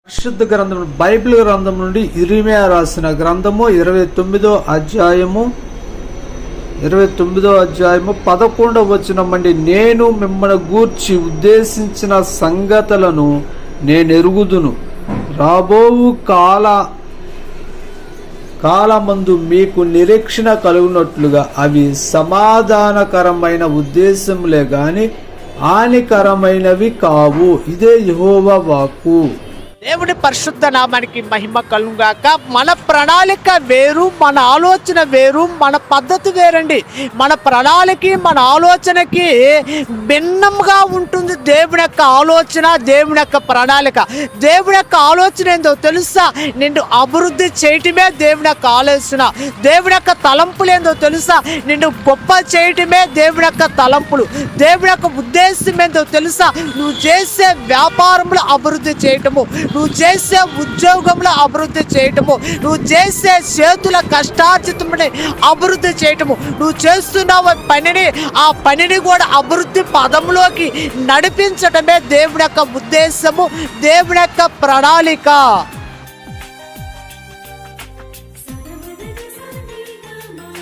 పరిశుద్ధ గ్రంథం బైబిల్ గ్రంథం నుండి ఇర్మీయా రాసిన గ్రంథము 29వ అధ్యాయము 11వ వచనం అండి. నేను మిమ్మల్ని గూర్చి ఉద్దేశించిన సంగతులను నేనెరుగుదును, రాబోవు కాలమందు మీకు నిరీక్షణ కలుగునట్లుగా అవి సమాధానకరమైన ఉద్దేశములే గాని హానికరమైనవి కావు. ఇదే యెహోవా వాక్కు. దేవుడి పరిశుద్ధ నామానికి మహిమ కలుగాక. మన ప్రణాళిక వేరు, మన ఆలోచన వేరు, మన పద్ధతి వేరండి. మన ప్రణాళిక మన ఆలోచనకి భిన్నంగా ఉంటుంది దేవుని యొక్క ఆలోచన, దేవుని యొక్క ప్రణాళిక. దేవుని యొక్క ఆలోచన ఏందో తెలుసా? నిన్ను అభివృద్ధి చేయటమే దేవుని యొక్క ఆలోచన. దేవుని యొక్క తలంపులు ఏందో తెలుసా? నిన్ను గొప్ప చేయటమే దేవుని యొక్క తలంపులు. దేవుని యొక్క ఉద్దేశం ఏందో తెలుసా? నువ్వు చేసే వ్యాపారంలో అభివృద్ధి చేయటము, నువ్వు చేసే ఉద్యోగంలో అభివృద్ధి చేయటము, నువ్వు చేసే చేతుల కష్టార్జితముని అభివృద్ధి చేయటము, నువ్వు చేస్తున్నావు పనిని, ఆ పనిని కూడా అభివృద్ధి పదంలోకి నడిపించటమే దేవుని యొక్క ఉద్దేశము, దేవుని యొక్క ప్రణాళిక.